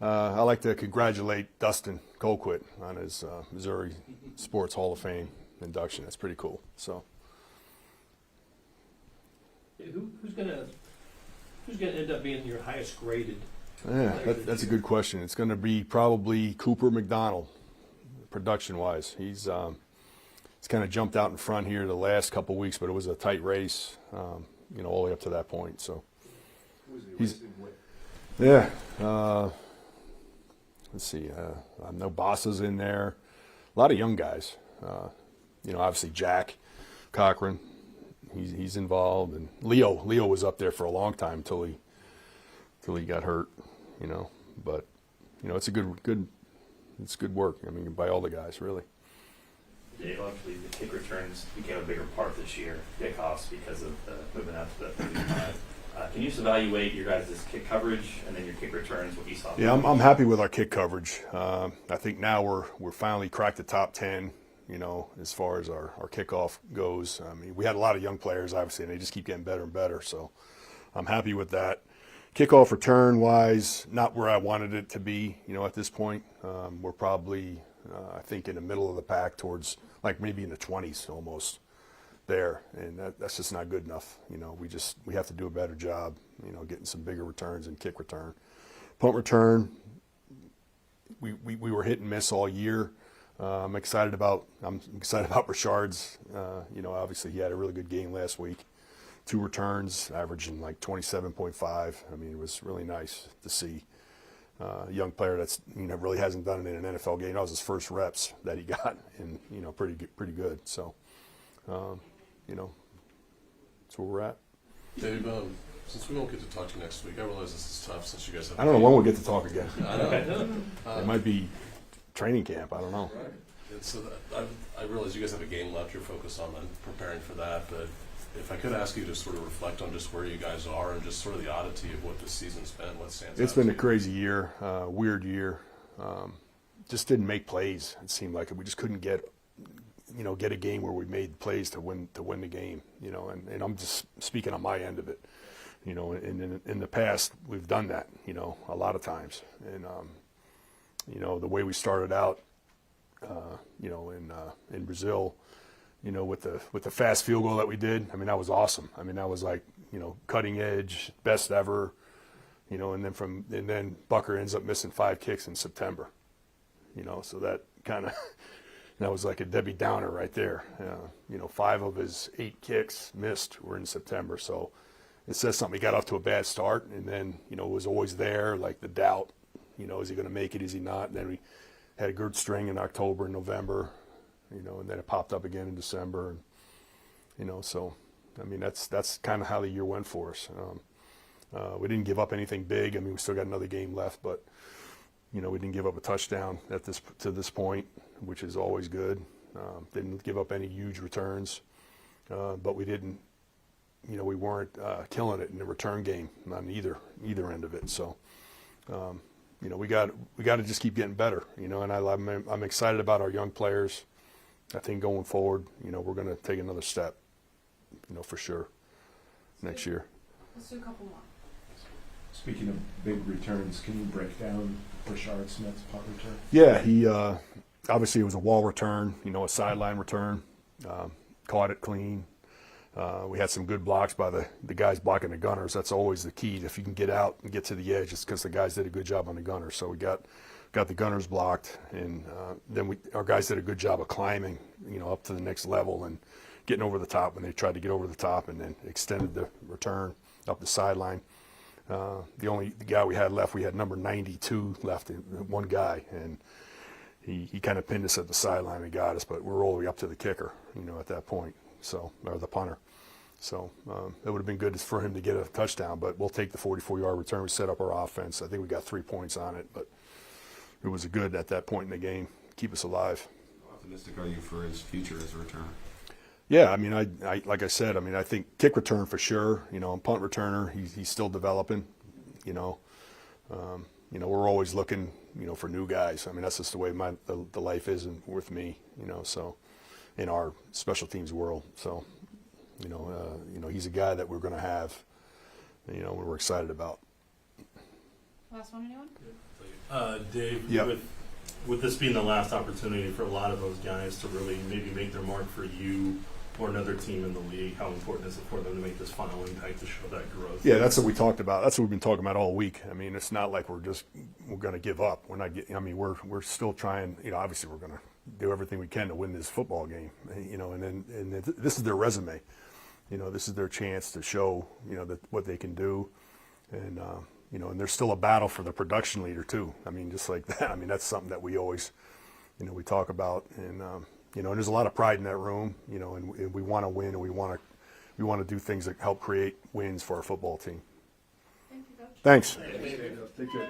I'd like to congratulate Dustin Colquitt on his Missouri Sports Hall of Fame induction. That's pretty cool. So, who's gonna end up being your highest graded? yeah, that's a good question. It's going to be probably Cooper McDonald, production-wise. He's kind of jumped out in front here the last couple weeks, but it was a tight race, all the way up to that point. So, yeah. Let's see. I know Bossa's in there. A lot of young guys. Obviously Jack Cochran. He's involved, and Leo was up there for a long time till he got hurt. But it's a good work. I mean, by all the guys really. Dave, obviously the kick returns became a bigger part this year, kickoffs, because of the moving out to the 35. Can you just evaluate your guys' kick coverage and then your kick returns, what you saw? Yeah, I'm happy with our kick coverage. I think now we're finally cracked the top 10, as far as our kickoff goes. I mean, we had a lot of young players, obviously, and they just keep getting better and better. So I'm happy with that. Kickoff return-wise, not where I wanted it to be, at this point. We're probably, I think, in the middle of the pack towards, like, maybe in the 20s almost there, and that's just not good enough. We have to do a better job, getting some bigger returns and kick return. Punt return, we were hit and miss all year. I'm excited about Richard's. Obviously he had a really good game last week. 2 returns, averaging like 27.5. I mean, it was really nice to see a young player that's really hasn't done it in an NFL game. That was his first reps that he got, and pretty good. So. That's where we're at. Dave, since we won't get to talk to you next week, I realize this is tough since you guys have. I don't know when we'll get to talk again. I know. It might be training camp. I don't know. Right. And so I realize you guys have a game left. You're focused on preparing for that. But if I could ask you to sort of reflect on just where you guys are and just sort of the oddity of what this season's been, what stands out. It's been a crazy year, weird year. Just didn't make plays. It seemed like it. We just couldn't get a game where we made plays to win the game, and I'm just speaking on my end of it, in the past we've done that, a lot of times, and the way we started out, in Brazil, with the fast field goal that we did, I mean, that was awesome. I mean, that was like, cutting edge, best ever, and then Bucker ends up missing 5 kicks in September, so that kind of. That was like a Debbie Downer right there. 5 of his 8 kicks missed were in September. So it says something. He got off to a bad start, and then, it was always there, like the doubt, is he going to make it, is he not? And then we had a good string in October and November, and then it popped up again in December. And, so, I mean, that's kind of how the year went for us. We didn't give up anything big. I mean, we still got another game left, but, we didn't give up a touchdown to this point, which is always good. Didn't give up any huge returns, but we didn't, we weren't killing it in the return game on either end of it. So, we got to just keep getting better, and I'm excited about our young players. I think going forward, we're going to take another step, for sure, next year. Let's do a couple more. Speaking of big returns, can you break down Richard Smith's punt return? Yeah, he obviously it was a wall return, a sideline return. Caught it clean. We had some good blocks by the guys blocking the gunners. That's always the key. If you can get out and get to the edge, it's because the guys did a good job on the gunners. So we got the gunners blocked, and then our guys did a good job of climbing, up to the next level and getting over the top when they tried to get over the top, and then extended the return up the sideline. The guy we had left, we had number 92 left, one guy, and he kind of pinned us at the sideline and got us, but we're all the way up to the kicker, at that point, so, or the punter. So it would have been good for him to get a touchdown, but we'll take the 44-yard return. We set up our offense. I think we got 3 points on it, but it was good at that point in the game, keep us alive. How optimistic are you for his future as a returner? Yeah, I mean, I like I said, I mean, I think kick return for sure. Punt returner, he's still developing. We're always looking, for new guys. I mean, that's just the way the life is with me. So in our special teams world. So, he's a guy that we're going to have. We're excited about. Last one, anyone? Dave, Yep. with this being the last opportunity for a lot of those guys to really maybe make their mark for you or another team in the league, how important is it for them to make this final impact to show that growth? Yeah, that's what we talked about. That's what we've been talking about all week. I mean, it's not like we're going to give up. We're not getting. I mean, we're still trying. You know, obviously we're going to do everything we can to win this football game. You know, and this is their resume. You know, this is their chance to show that what they can do, and and there's still a battle for the production leader too. I mean, just like that. I mean, that's something that we always we talk about, and and there's a lot of pride in that room. And we want to win, and we want to do things that help create wins for our football team. Thank you, Coach. Thanks. Take care.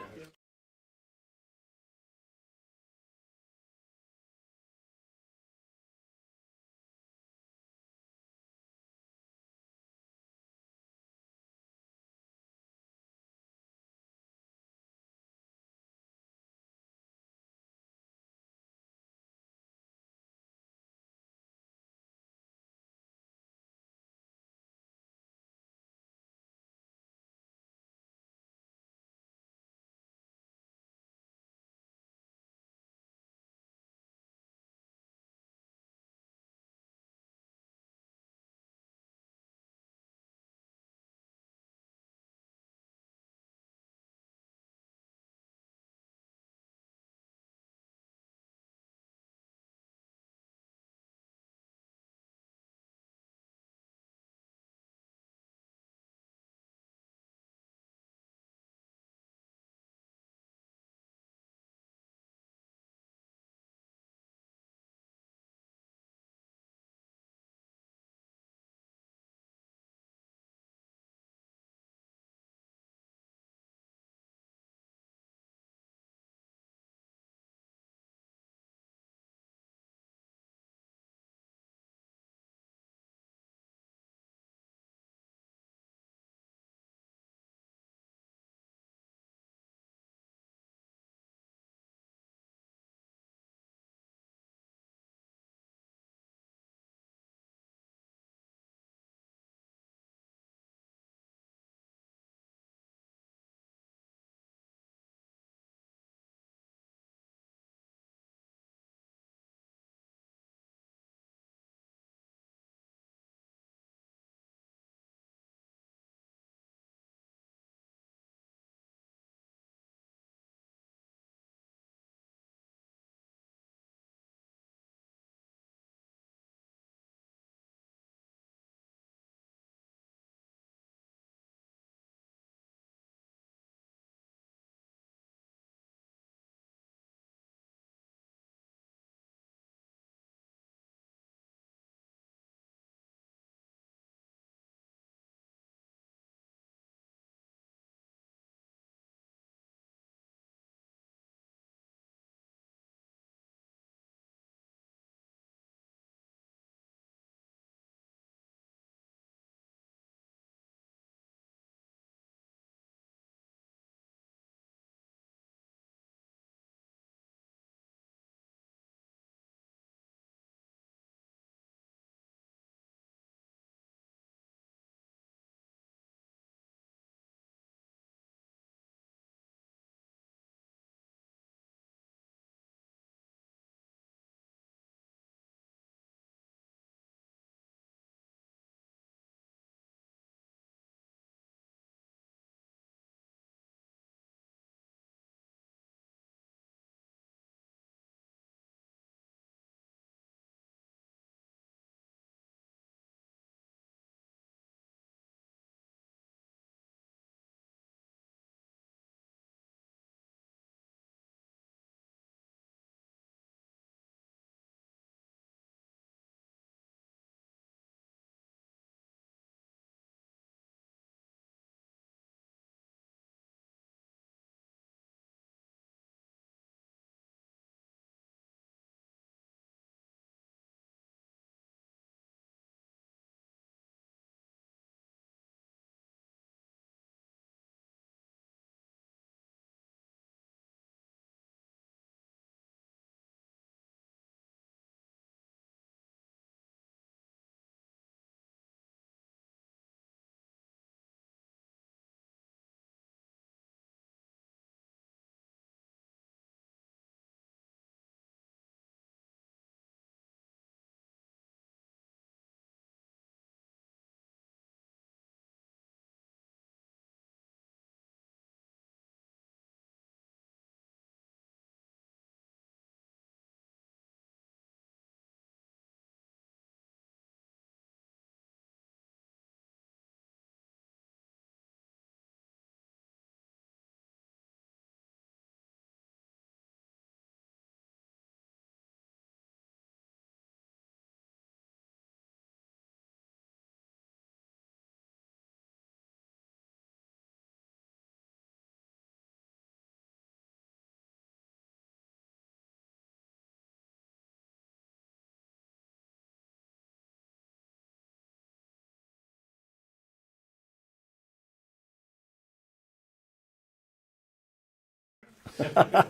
I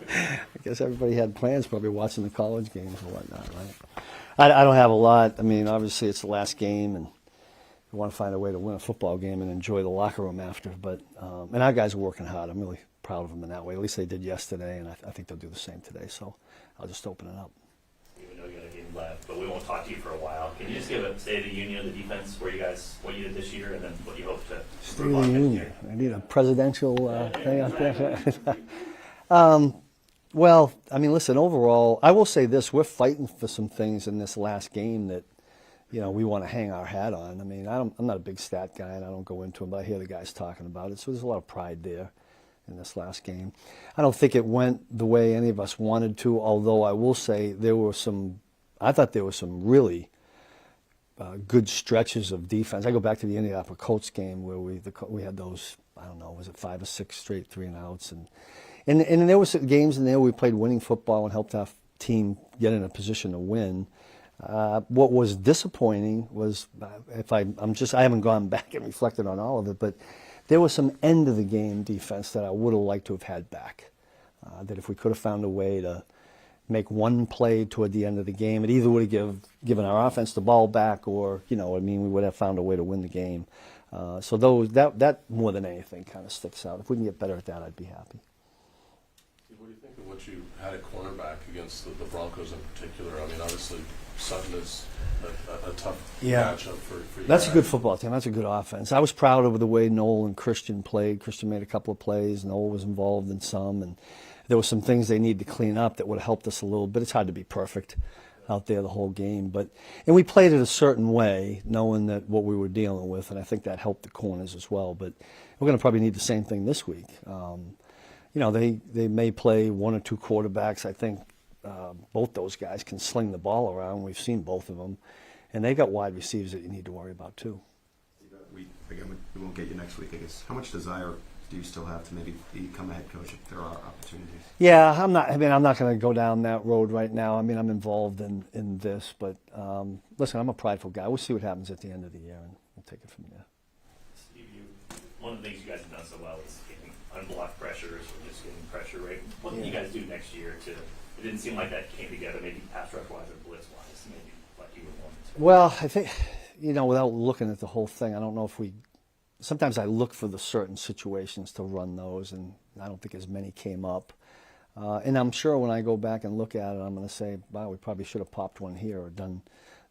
guess everybody had plans, probably watching the college games or whatnot, right? I don't have a lot. I mean, obviously it's the last game, and we want to find a way to win a football game and enjoy the locker room after. But and our guys are working hard. I'm really proud of them in that way. At least they did yesterday, and I think they'll do the same today. So I'll just open it up. Even though you got a game left, but we won't talk to you for a while. Can you just give a state of the union of the defense, where you guys, what you did this year, and then what you hope to State of improve the on next Union. year? I need a presidential thing out there. Well, I mean, listen, overall, I will say this. We're fighting for some things in this last game that, you know, we want to hang our hat on. I mean, I'm not a big stat guy, and I don't go into them, but I hear the guys talking about it. So there's a lot of pride there in this last game. I don't think it went the way any of us wanted to, although I will say I thought there were some really good stretches of defense. I go back to the Indianapolis Colts game where we had those, I don't know, was it 5 or 6 straight 3-and-outs, and there were some games in there where we played winning football and helped our team get in a position to win. What was disappointing was, I haven't gone back and reflected on all of it, but there was some end of the game defense that I would have liked to have had back. That if we could have found a way to make one play toward the end of the game, it either would have given our offense the ball back, or, you know, I mean, we would have found a way to win the game. So that more than anything kind of sticks out. If we can get better at that, I'd be happy. What do you think of what you had at cornerback against the Broncos in particular? I mean, obviously Sutton is a tough matchup for you That's guys. a good football team. That's a good offense. I was proud of the way Noel and Christian played. Christian made a couple of plays. Noel was involved in some, and there were some things they needed to clean up that would have helped us a little bit. It's hard to be perfect out there the whole game, and we played it a certain way, knowing that what we were dealing with, and I think that helped the corners as well. But we're going to probably need the same thing this week. You know, they may play one or two quarterbacks. I think both those guys can sling the ball around. We've seen both of them, and they got wide receivers that you need to worry about too. We won't get you next week, I guess. How much desire do you still have to maybe become a head coach if there are opportunities? Yeah, I'm not going to go down that road right now. I mean, I'm involved in this, but listen, I'm a prideful guy. We'll see what happens at the end of the year, and we'll take it from there. Steve, one of the things you guys have done so well is getting unblocked pressures or just getting pressure rate. What can you guys do next year it didn't seem like that came together, maybe pass rush wise or blitz wise, maybe like you would want to? Well, I think, you know, without looking at the whole thing, I don't know if sometimes I look for the certain situations to run those, and I don't think as many came up. And I'm sure when I go back and look at it, I'm going to say, wow, we probably should have popped one here or done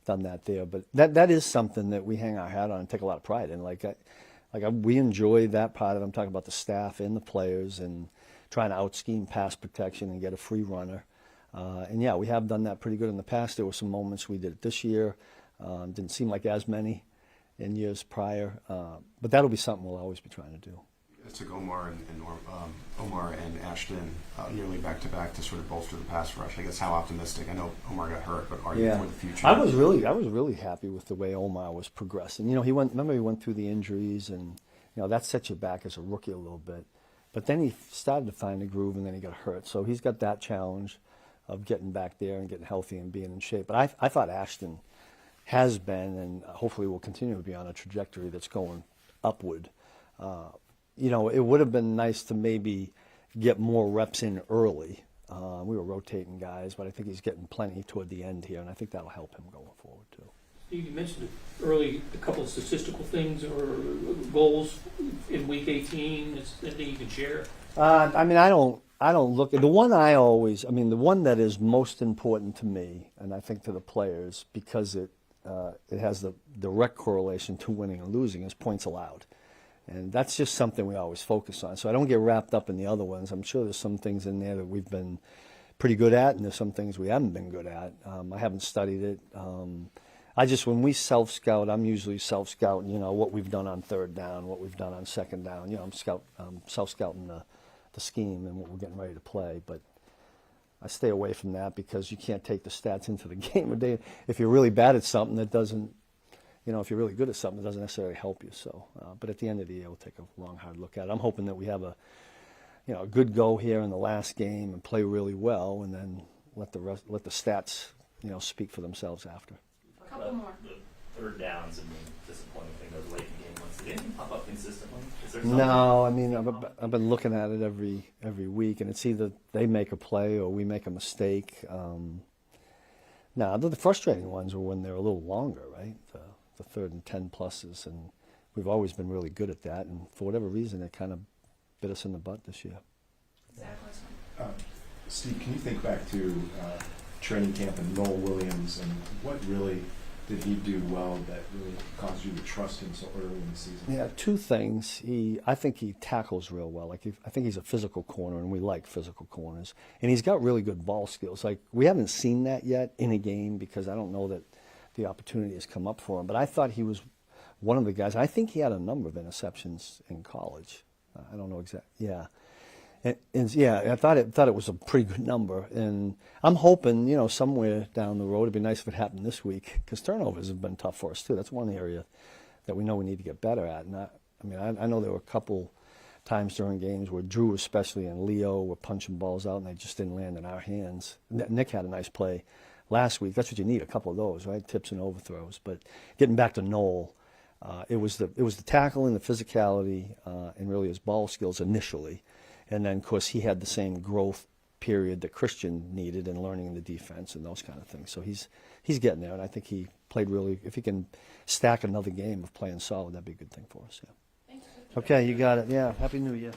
that there. But that is something that we hang our hat on and take a lot of pride in. We enjoy that part of it. I'm talking about the staff and the players and trying to out-scheme pass protection and get a free runner. And yeah, we have done that pretty good in the past. There were some moments we did it this year. Didn't seem like as many in years prior. But that'll be something we'll always be trying to do. It took Omar and Ashton nearly back-to-back to sort of bolster the pass rush. I guess how optimistic? I know Omar got hurt, but are you for the future? I was really happy with the way Omar was progressing. You know, he went through the injuries, and you know that sets you back as a rookie a little bit. But then he started to find a groove, and then he got hurt. So he's got that challenge of getting back there and getting healthy and being in shape. But I thought Ashton has been, and hopefully will continue to be on a trajectory that's going upward. You know, it would have been nice to maybe get more reps in early. We were rotating guys, but I think he's getting plenty toward the end here, and I think that'll help him going forward too. You mentioned early a couple of statistical things or goals in week 18. Is there anything you can share? I mean, I don't look at the one the one that is most important to me, and I think to the players, because it has the direct correlation to winning and losing, is points allowed. And that's just something we always focus on. So I don't get wrapped up in the other ones. I'm sure there's some things in there that we've been pretty good at, and there's some things we haven't been good at. I haven't studied it. When we self-scout, I'm usually self-scouting, you know, what we've done on third down, what we've done on second down. You know, I'm self-scouting the scheme and what we're getting ready to play. But I stay away from that because you can't take the stats into the game. If you're really bad at something, that doesn't, you know, if you're really good at something, it doesn't necessarily help you. So, but at the end of the year, we'll take a long, hard look at it. I'm hoping that we have a good go here in the last game and play really well, and then let the stats, you know, speak for themselves after. A couple more. The third downs and the disappointing thing, those late in the game ones. Did anything pop up consistently? Is there something? No, I mean, I've been looking at it every week, and it's either they make a play or we make a mistake. Now, the frustrating ones were when they're a little longer, right? The 3rd and 10 pluses, and we've always been really good at that, and for whatever reason, it kind of bit us in the butt this year. Steve, can you think back to training camp and Noel Williams, and what really did he do well that really caused you to trust him so early in the season? Yeah, 2 things. I think he tackles real well. I think he's a physical corner, and we like physical corners. And he's got really good ball skills. Like, we haven't seen that yet in a game because I don't know that the opportunity has come up for him. But I thought he was one of the guys. I think he had a number of interceptions in college. I don't know exactly. Yeah. And yeah, I thought it was a pretty good number, and I'm hoping, somewhere down the road, it'd be nice if it happened this week, because turnovers have been tough for us too. That's one area that we know we need to get better at. And I know there were a couple times during games where Drew, especially, and Leo were punching balls out, and they just didn't land in our hands. Nick had a nice play last week. That's what you need, a couple of those, right? Tips and overthrows. But getting back to Noel, it was the tackling, the physicality, and really his ball skills initially. And then, of course, he had the same growth period that Christian needed in learning the defense and those kind of things. So he's getting there, and I think he played really. If he can stack another game of playing solid, that'd be a good thing for us. Yeah. Okay, you got it. Yeah. Happy New Year.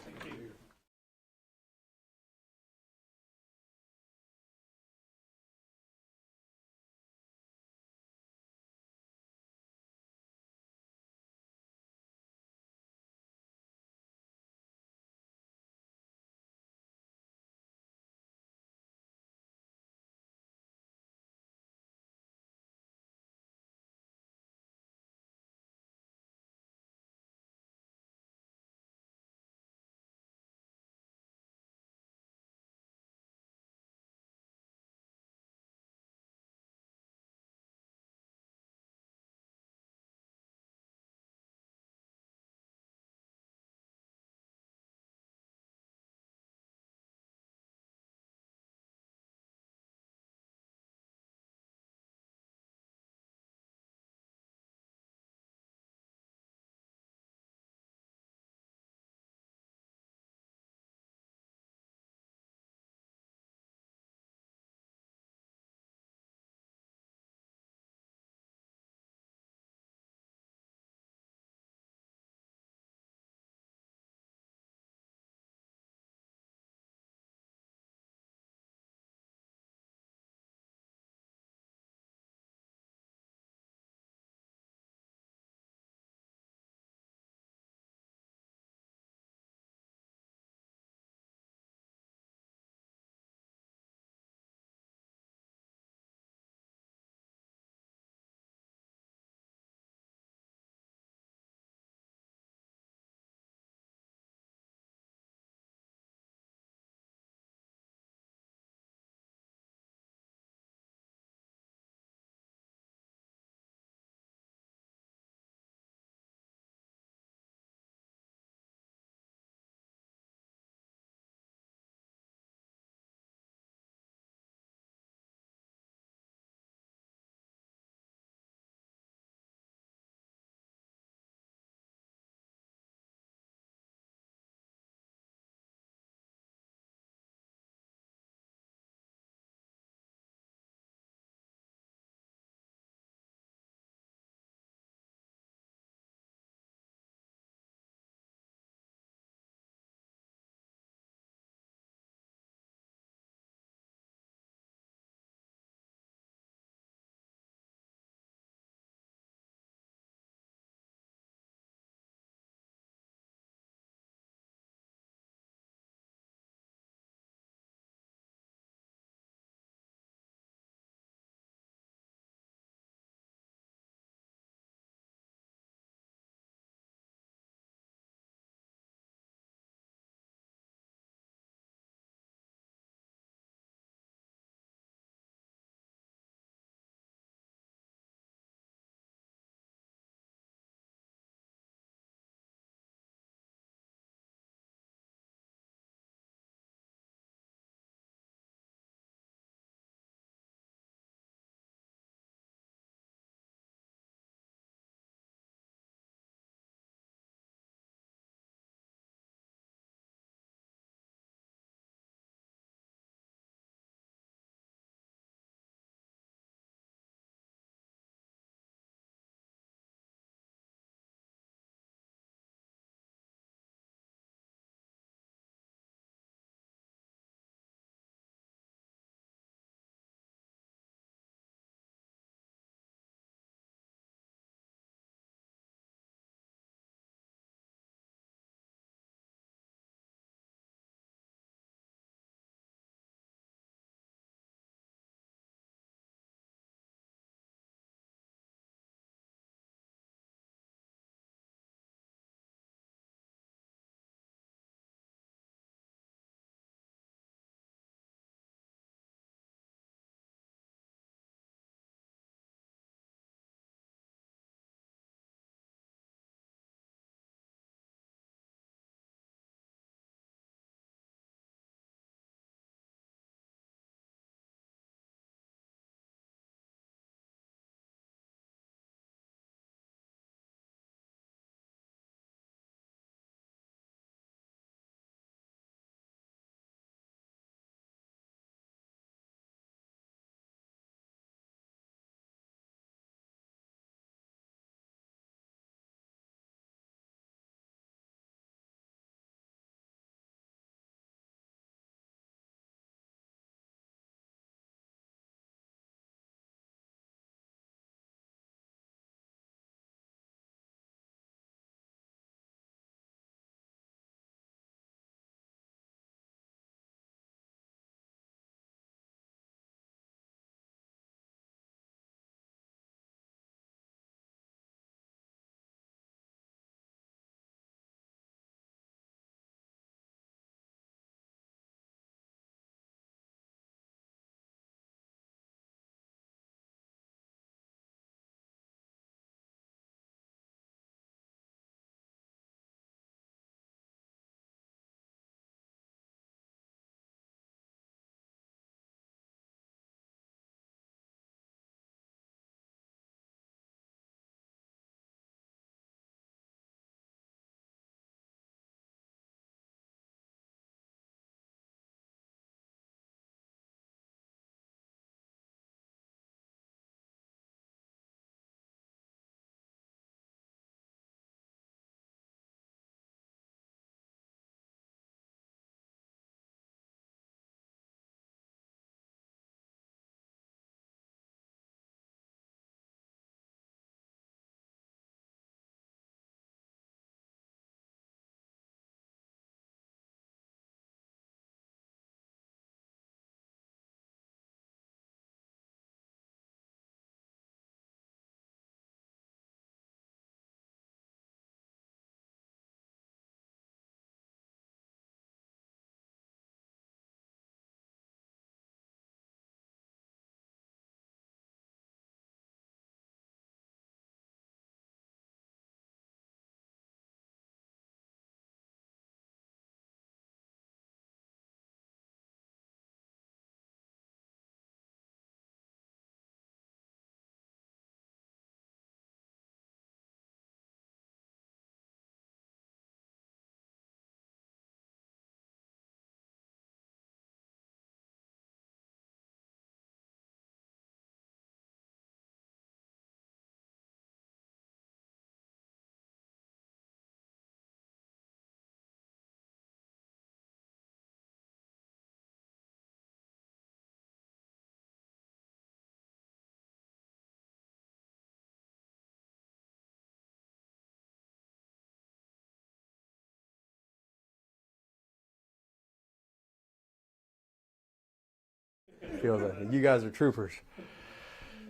feels like it. You guys are troopers.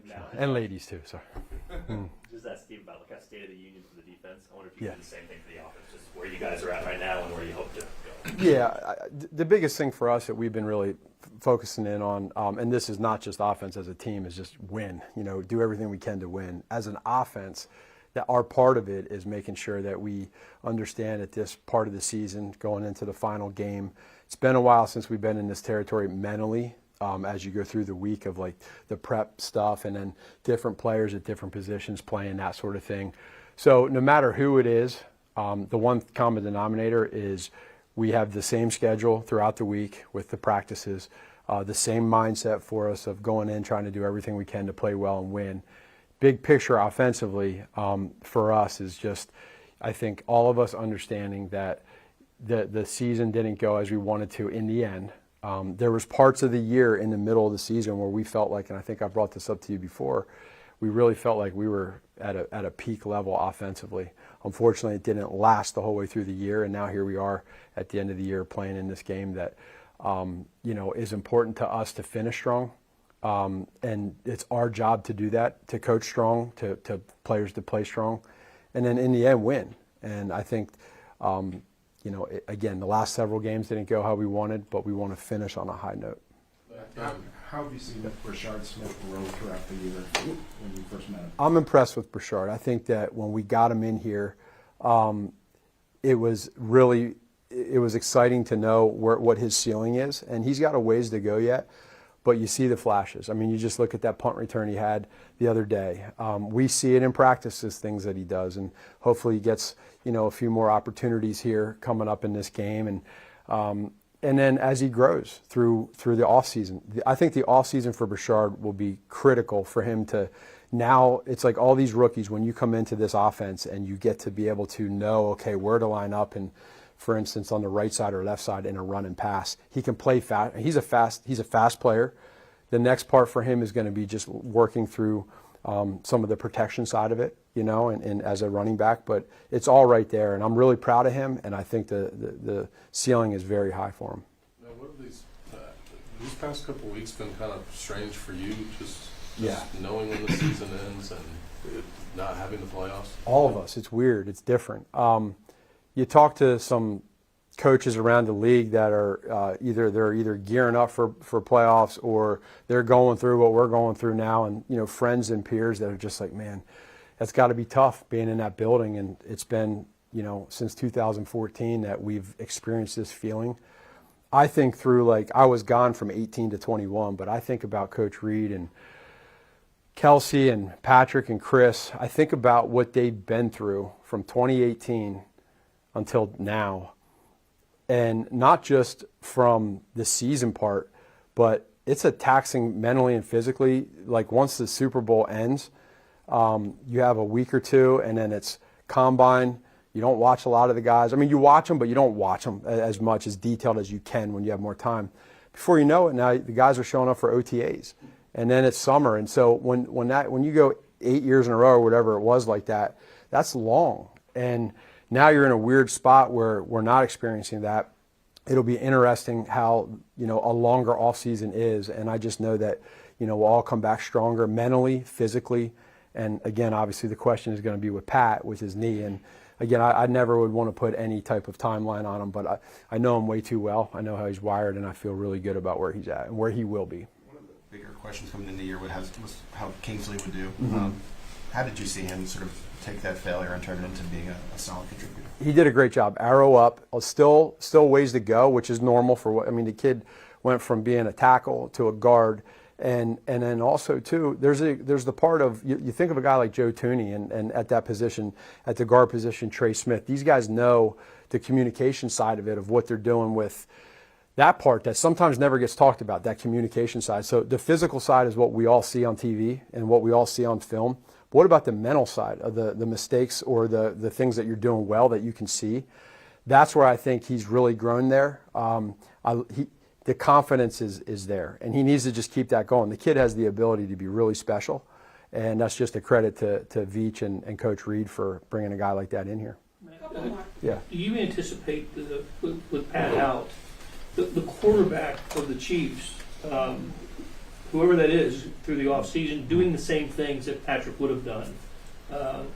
Now, And ladies too, sorry. just ask Steve about like state of the union for the defense. I wonder if you Yeah. do the same thing for the offense, just where you guys are at right now and where you hope to go. Yeah, the biggest thing for us that we've been really focusing in on, and this is not just offense as a team, is just win. Do everything we can to win. As an offense, that our part of it is making sure that we understand at this part of the season, going into the final game, it's been a while since we've been in this territory mentally. As you go through the week of like the prep stuff and then different players at different positions playing, that sort of thing. So no matter who it is, the one common denominator is we have the same schedule throughout the week with the practices, the same mindset for us of going in, trying to do everything we can to play well and win. Big picture offensively for us is just, I think all of us understanding that the season didn't go as we wanted to in the end. There was parts of the year in the middle of the season where we felt like, and I think I brought this up to you before, we really felt like we were at a peak level offensively. Unfortunately, it didn't last the whole way through the year, and now here we are at the end of the year playing in this game that is important to us to finish strong. And it's our job to do that, to coach strong, to players to play strong, and then in the end win. And I think again, the last several games didn't go how we wanted, but we want to finish on a high note. How have you seen Brashard Smith grow throughout the year when you first met him? I'm impressed with Brashard. I think that when we got him in here, it was exciting to know what his ceiling is, and he's got a ways to go yet, but you see the flashes. I mean, you just look at that punt return he had the other day. We see it in practices, things that he does, and hopefully he gets a few more opportunities here coming up in this game, and then as he grows through the offseason. I think the offseason for Brashard will be critical for him to now. It's like all these rookies, when you come into this offense and you get to be able to know, okay, where to line up, and for instance, on the right side or left side in a run and pass, he can play fast. He's a fast player. The next part for him is going to be just working through some of the protection side of it, and as a running back, but it's all right there, and I'm really proud of him, and I think the ceiling is very high for him. Now, what have these past couple of weeks been kind of strange for you, just knowing when the season ends and not having the playoffs? All of us. It's weird. It's different. You talk to some coaches around the league that are either gearing up for playoffs, or they're going through what we're going through now, and friends and peers that are just like, man, that's got to be tough being in that building. And it's been since 2014 that we've experienced this feeling. I think through, I was gone from 18 to 21, but I think about Coach Reed and Kelsey and Patrick and Chris. I think about what they've been through from 2018 until now. And not just from the season part, but it's a taxing mentally and physically. Like once the Super Bowl ends, you have a week or two, and then it's combine. You don't watch a lot of the guys. I mean, you watch them, but you don't watch them as much, as detailed as you can when you have more time. Before you know it, now the guys are showing up for OTAs, and then it's summer. And so when you go 8 years in a row or whatever it was like that, that's long. And now you're in a weird spot where we're not experiencing that. It'll be interesting how, a longer off season is. And I just know that, we'll all come back stronger mentally, physically. And again, obviously the question is going to be with Pat, with his knee. And again, I never would want to put any type of timeline on him, but I know him way too well. I know how he's wired, and I feel really good about where he's at and where he will be. One of the bigger questions coming into the year was how Kingsley would do. Mm-hmm. How did you see him sort of take that failure and turn it into being a solid contributor? He did a great job. Arrow up. Still ways to go, which is normal the kid went from being a tackle to a guard, and then also too, there's the part of you think of a guy like Joe Tooney and at that position, at the guard position, Trey Smith. These guys know the communication side of it, of what they're doing with that part that sometimes never gets talked about, that communication side. So the physical side is what we all see on TV and what we all see on film. But what about the mental side of the mistakes or the things that you're doing well that you can see? That's where I think he's really grown there. The confidence is there, and he needs to just keep that going. The kid has the ability to be really special, and that's just a credit to Veach and Coach Reed for bringing a guy like that in here. Yeah. Do you anticipate with Pat out, the quarterback of the Chiefs whoever that is, through the off-season, doing the same things that Patrick would have done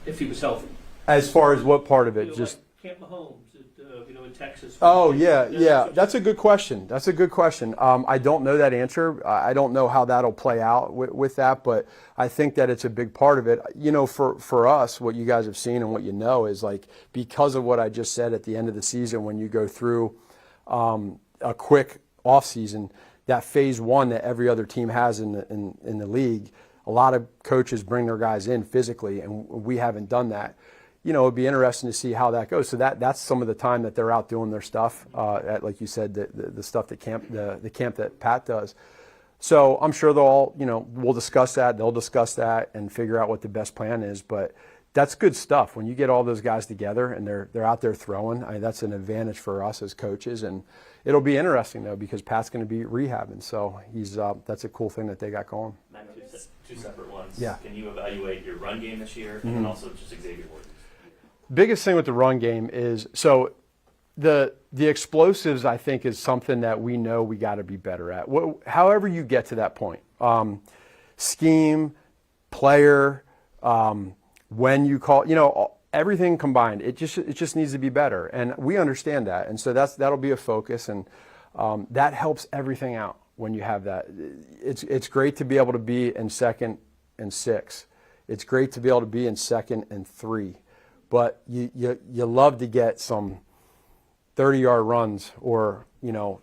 if he was healthy? As far as what part of You it? know, Just like Camp Mahomes, in Texas. oh yeah. That's a good question. I don't know that answer. I don't know how that'll play out with that, but I think that it's a big part of it. You know, for us, what you guys have seen and what you know is like because of what I just said at the end of the season, when you go through a quick off season, that phase one that every other team has in the league, a lot of coaches bring their guys in physically, and we haven't done that. You know, it'd be interesting to see how that goes. So that's some of the time that they're out doing their stuff, like you said, the stuff that the camp that Pat does. So I'm sure they'll all, we'll discuss that. They'll discuss that and figure out what the best plan is. But that's good stuff. When you get all those guys together and they're out there throwing, that's an advantage for us as coaches. And it'll be interesting though because Pat's going to be rehabbing. So that's a cool thing that they got going. Matt, two separate ones. Yeah. Can you evaluate your run game this year and then also just Xavier Ward? Biggest thing with the run game is so the explosives I think is something that we know we got to be better at. However you get to that point, scheme, player, when you call, everything combined, it just needs to be better, and we understand that, and so that'll be a focus, and that helps everything out when you have that. It's great to be able to be in 2nd and 6. It's great to be able to be in 2nd and 3. But you love to get some 30-yard runs or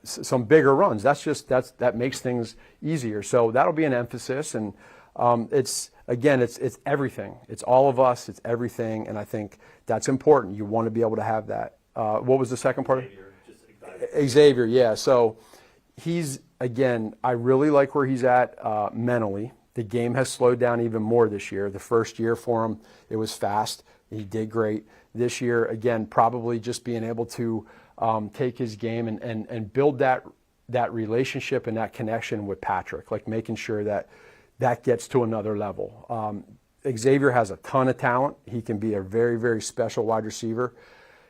some bigger runs. That makes things easier. So that'll be an emphasis, and it's everything. It's all of us. It's everything, and I think that's important. You want to be able to have that. What was the second part? Xavier, yeah. So I really like where he's at mentally. The game has slowed down even more this year. The first year for him, it was fast. He did great. This year, again, probably just being able to take his game and build that relationship and that connection with Patrick, like making sure that gets to another level. Xavier has a ton of talent. He can be a very, very special wide receiver.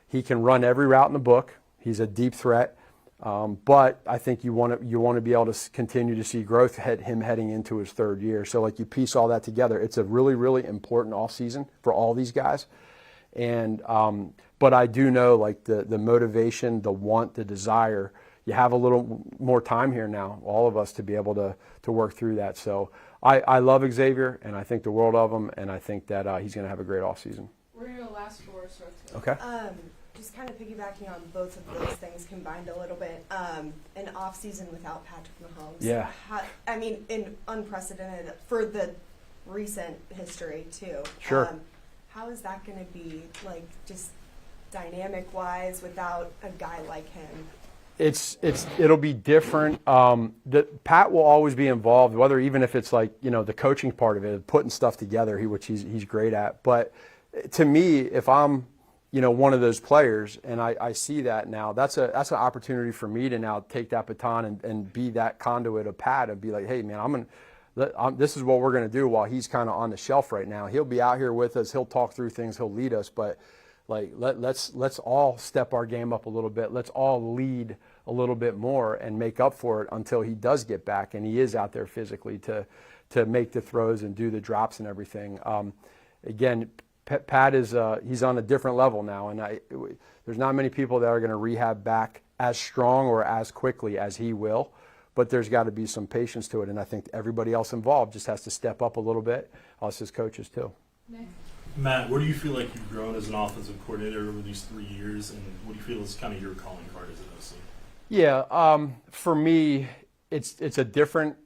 He can run every route in the book. He's a deep threat. But I think you want to be able to continue to see growth him heading into his 3rd year. So like you piece all that together, it's a really, really important offseason for all these guys. And but I do know like the motivation, the want, the desire, you have a little more time here now, all of us, to be able to work through that. So I love Xavier, and I think the world of him, and I think that he's going to have a great offseason. We're going to last for us. Okay. Just kind of piggybacking on both of those things combined a little bit, an off season without Patrick Mahomes. Yeah. In unprecedented for the recent history too. Sure. How is that going to be, like, just dynamic wise without a guy like him? It'll be different. Pat will always be involved, whether even if it's like the coaching part of it, putting stuff together, which he's great at. But to me, if I'm one of those players, and I see that now, that's an opportunity for me to now take that baton and be that conduit of Pat and be like, hey man, this is what we're going to do while he's kind of on the shelf right now. He'll be out here with us. He'll talk through things. He'll lead us. But like let's all step our game up a little bit. Let's all lead a little bit more and make up for it until he does get back and he is out there physically to make the throws and do the drops and everything. Again, Pat is he's on a different level now, and there's not many people that are going to rehab back as strong or as quickly as he will. But there's got to be some patience to it, and I think everybody else involved just has to step up a little bit, us as coaches too. Nick? Matt, where do you feel like you've grown as an offensive coordinator over these 3 years, and what do you feel is kind of your calling card as an OC? Yeah, for me, it's a different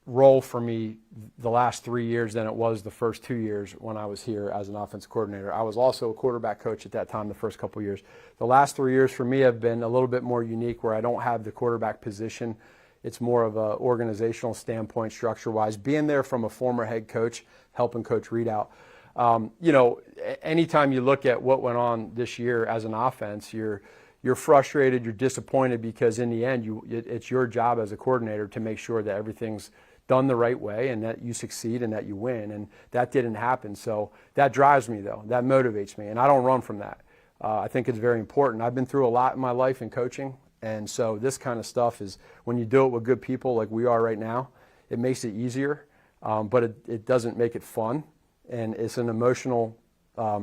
role for me the last 3 years than it was the first 2 years when I was here as an offensive coordinator. I was also a quarterback coach at that time the first couple of years. The last 3 years for me have been a little bit more unique where I don't have the quarterback position. It's more of an organizational standpoint, structure-wise, being there from a former head coach, helping Coach Readout. Anytime you look at what went on this year as an offense, you're frustrated, you're disappointed because in the end, it's your job as a coordinator to make sure that everything's done the right way and that you succeed and that you win. And that didn't happen. So that drives me, though. That motivates me. And I don't run from that. I think it's very important. I've been through a lot in my life in coaching. And so this kind of stuff is when you do it with good people like we are right now, it makes it easier, but it doesn't make it fun. And it's an emotional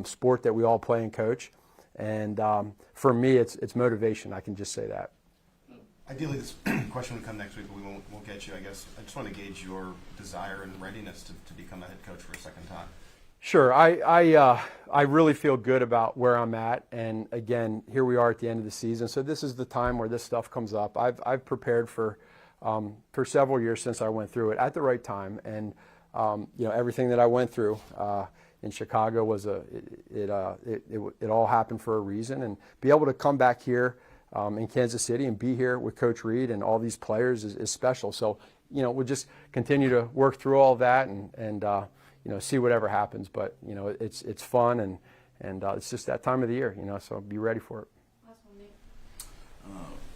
sport that we all play and coach. And for me, it's motivation. I can just say that. Ideally, this question would come next week, but we won't get you, I guess. I just want to gauge your desire and readiness to become a head coach for a second time. Sure. I really feel good about where I'm at. And again, here we are at the end of the season. So this is the time where this stuff comes up. I've prepared for several years since I went through it at the right time. And, everything that I went through in Chicago was it all happened for a reason. And be able to come back here in Kansas City and be here with Coach Reed and all these players is special. So, we'll just continue to work through all that and see whatever happens. But, it's fun and it's just that time of the year, so be ready for it.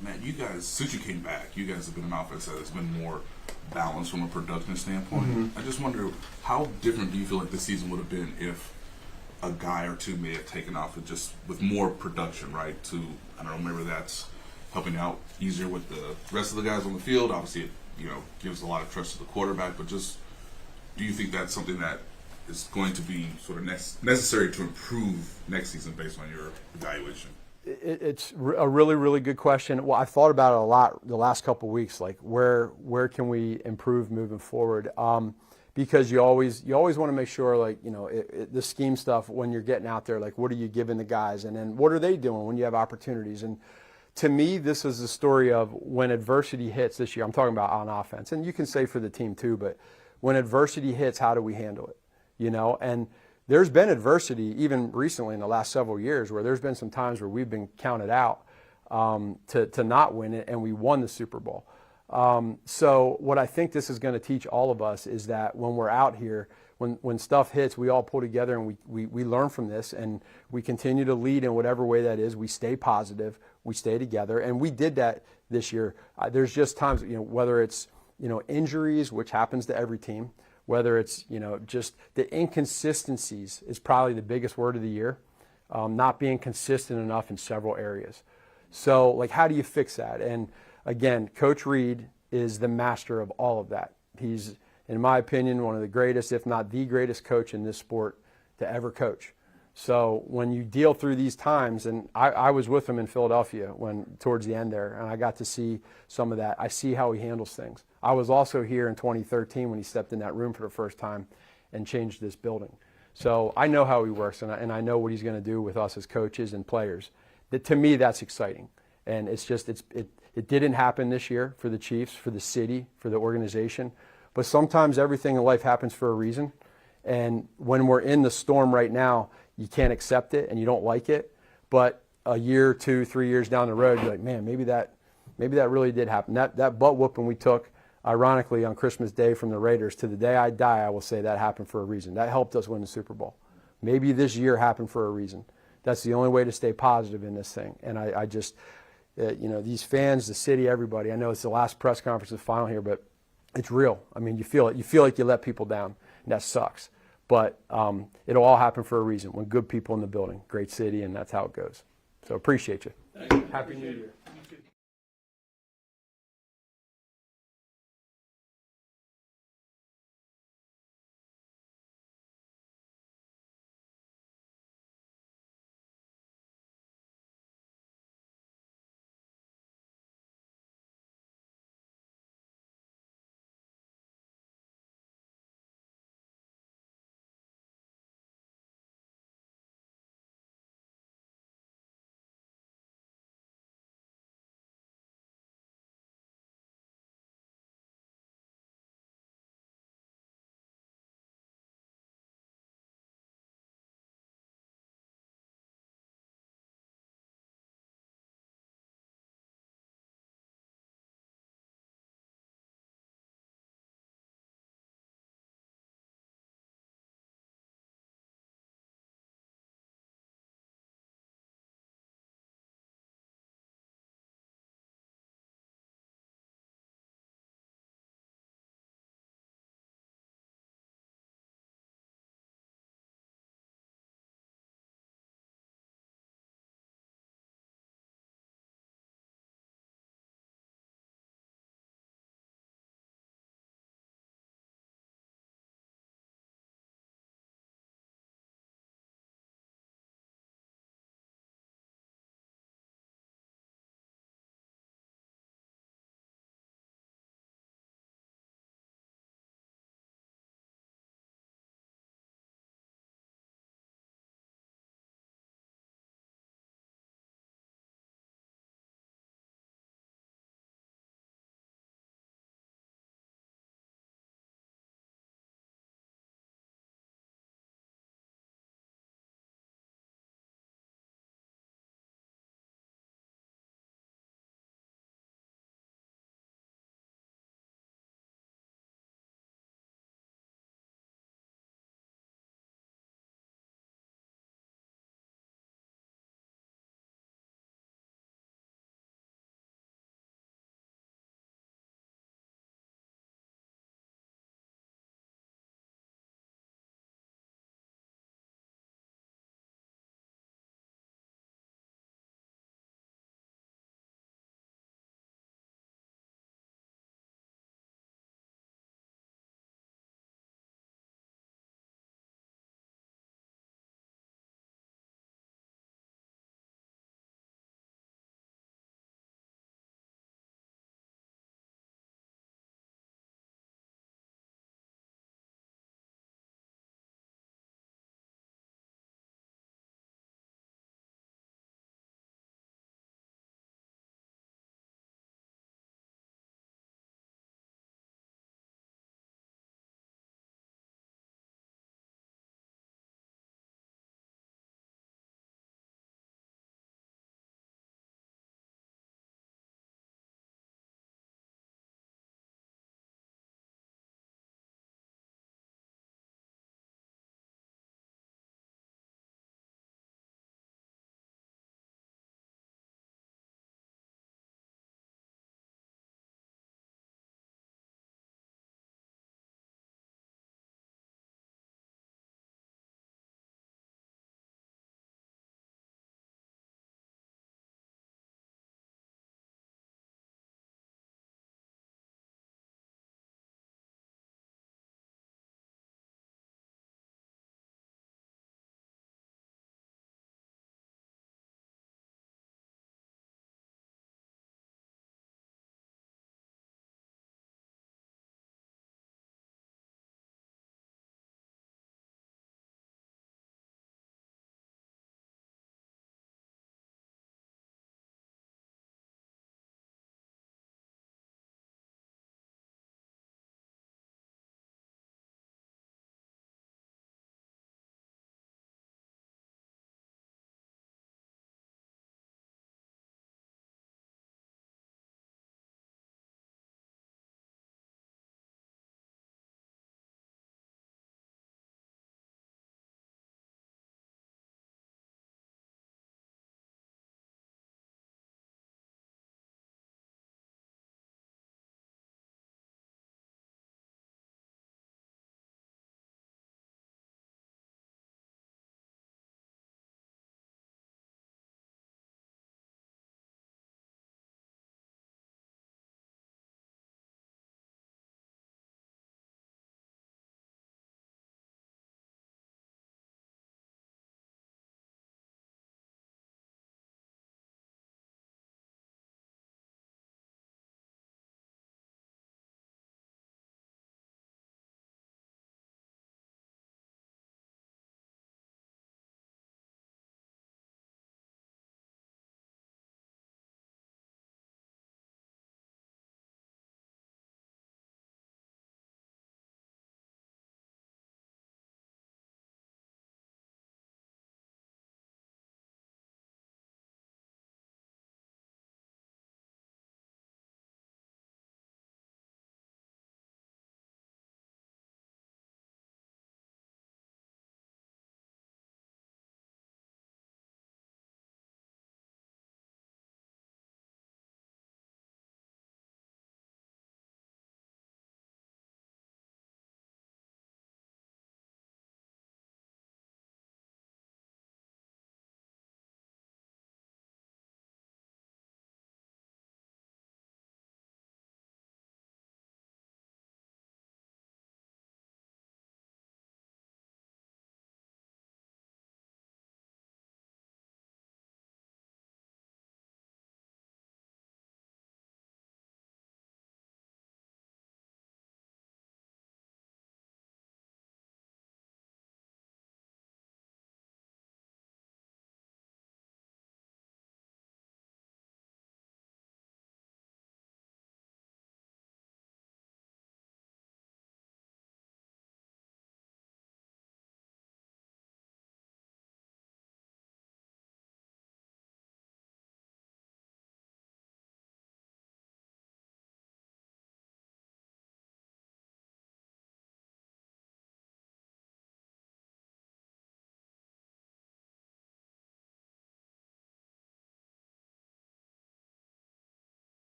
Matt, you guys, since you came back, you guys have been an offense that has been more balanced from a production standpoint. Mm-hmm. I just wonder, how different do you feel like this season would have been if a guy or two may have taken off with more production, right? I don't know, maybe that's helping out easier with the rest of the guys on the field. Obviously, it gives a lot of trust to the quarterback, but just do you think that's something that is going to be sort of necessary to improve next season based on your evaluation? It's a really, really good question. Well, I've thought about it a lot the last couple of weeks, like where can we improve moving forward? Because you always want to make sure, like, the scheme stuff when you're getting out there, like what are you giving the guys, and then what are they doing when you have opportunities? And to me, this is the story of when adversity hits this year. I'm talking about on offense, and you can say for the team too, but when adversity hits, how do we handle it? And there's been adversity even recently in the last several years where there's been some times where we've been counted out to not win it, and we won the Super Bowl. So what I think this is going to teach all of us is that when we're out here, when stuff hits, we all pull together and we learn from this, and we continue to lead in whatever way that is. We stay positive, we stay together, and we did that this year. There's just times, whether it's injuries, which happens to every team, whether it's, just the inconsistencies is probably the biggest word of the year, not being consistent enough in several areas. So, like, how do you fix that? And again, Coach Reed is the master of all of that. He's, in my opinion, one of the greatest, if not the greatest coach in this sport to ever coach. So when you deal through these times, and I was with him in Philadelphia towards the end there, and I got to see some of that. I see how he handles things. I was also here in 2013 when he stepped in that room for the first time and changed this building. So I know how he works, and I know what he's going to do with us as coaches and players. To me, that's exciting. And it's just, it didn't happen this year for the Chiefs, for the city, for the organization. But sometimes everything in life happens for a reason. And when we're in the storm right now, you can't accept it and you don't like it. But a year, 2, 3 years down the road, you're like, man, maybe that really did happen. That butt whooping we took, ironically, on Christmas Day from the Raiders, to the day I die, I will say that happened for a reason. That helped us win the Super Bowl. Maybe this year happened for a reason. That's the only way to stay positive in this thing. And I just, these fans, the city, everybody, I know it's the last press conference, the final here, but it's real. I mean, you feel it. You feel like you let people down, and that sucks. But it'll all happen for a reason. When good people in the building, great city, and that's how it goes. So appreciate you. Happy New Year.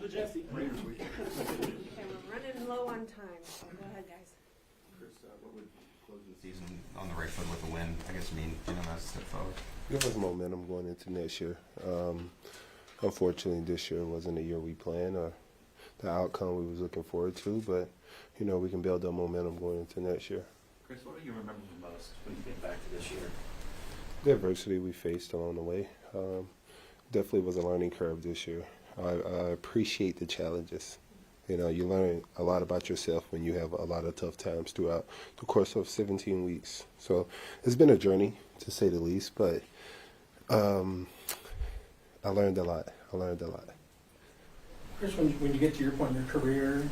On to Jesse. Okay, we're running low on time, so go ahead, guys. Chris, what would closing the season on the right foot with a win, I guess, mean, as a step forward? Give us momentum going into next year. Unfortunately, this year wasn't the year we planned or the outcome we was looking forward to, but, we can build up momentum going into next year. Chris, what do you remember the most when you get back to this year? The adversity we faced along the way definitely was a learning curve this year. I appreciate the challenges. You learn a lot about yourself when you have a lot of tough times throughout the course of 17 weeks. So it's been a journey, to say the least, but I learned a lot. Chris, when you get to your point in your career,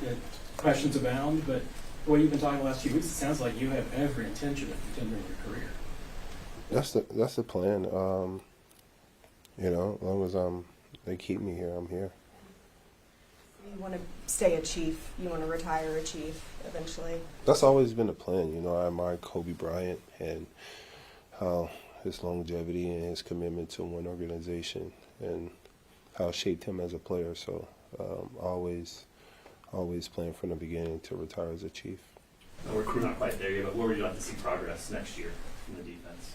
questions abound, but the way you've been talking the last few weeks, it sounds like you have every intention of continuing your career. That's the plan. As long as they keep me here, I'm here. You want to stay a Chief. You want to retire a Chief eventually. That's always been the plan. I admire Kobe Bryant and how his longevity and his commitment to one organization and how it shaped him as a player. So always planned from the beginning to retire as a Chief. We're not quite there yet, but where would you like to see progress next year in the defense?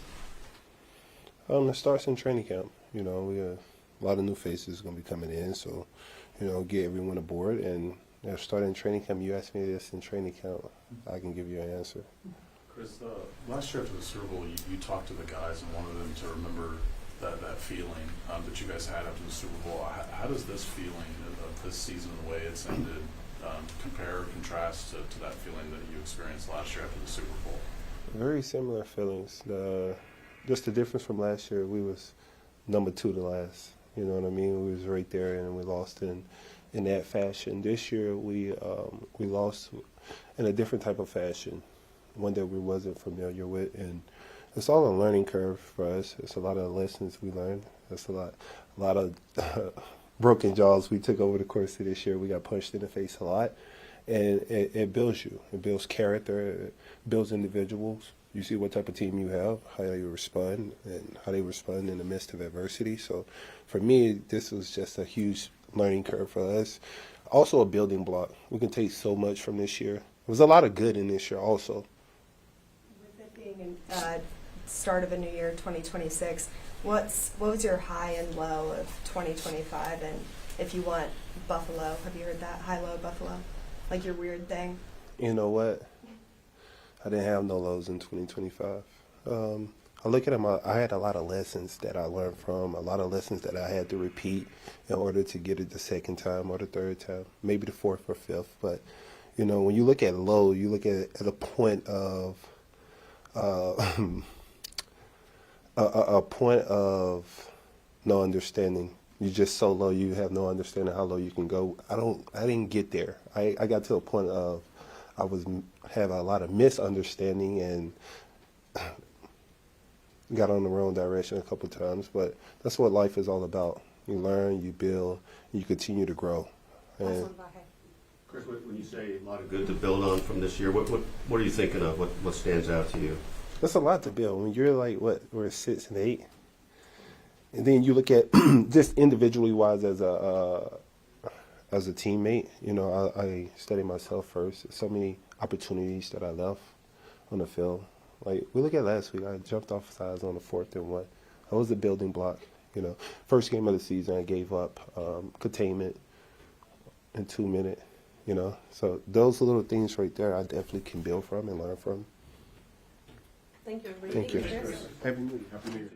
It starts in training camp. We have a lot of new faces going to be coming in, so get everyone aboard. And starting training camp, you asked me this in training camp, I can give you an answer. Chris, last year after the Super Bowl, you talked to the guys and wanted them to remember that feeling that you guys had after the Super Bowl. How does this feeling of this season, the way it's ended, compare or contrast to that feeling that you experienced last year after the Super Bowl? Very similar feelings. Just the difference from last year, we was number 2 to last. You know what I mean? We was right there, and we lost in that fashion. This year, we lost in a different type of fashion, one that we wasn't familiar with, and it's all a learning curve for us. It's a lot of lessons we learned. It's a lot of broken jaws we took over the course of this year. We got punched in the face a lot, and it builds you. It builds character. It builds individuals. You see what type of team you have, how you respond, and how they respond in the midst of adversity. So for me, this was just a huge learning curve for us. Also a building block. We can take so much from this year. There was a lot of good in this year also. With it being start of a new year, 2026, what was your high and low of 2025? And if you want Buffalo, have you heard that? High-low Buffalo? Like your weird thing? You know what? I didn't have no lows in 2025. I look at them, I had a lot of lessons that I learned from, a lot of lessons that I had to repeat in order to get it the second time or the third time, maybe the fourth or fifth. But, when you look at low, you look at a point of a point of no understanding. You're just so low, you have no understanding how low you can go. I didn't get there. I got to a point of have a lot of misunderstanding and got on the wrong direction a couple of times. But that's what life is all about. You learn, you build, and you continue to grow. And Chris, when you say a lot of good to build on from this year, what are you thinking of? What stands out to you? that's a lot to build. When you're like, we're 6 and 8. And then you look at just individually wise as a teammate, I study myself first. So many opportunities that I left on the field. Like, we look at last week, I jumped off sides on the 4th and 1. I was a building block, First game of the season, I gave up containment in 2 minutes, So those little things right there, I definitely can build from and learn from. Thank you, everybody. Thank you. Chris. Happy New Year.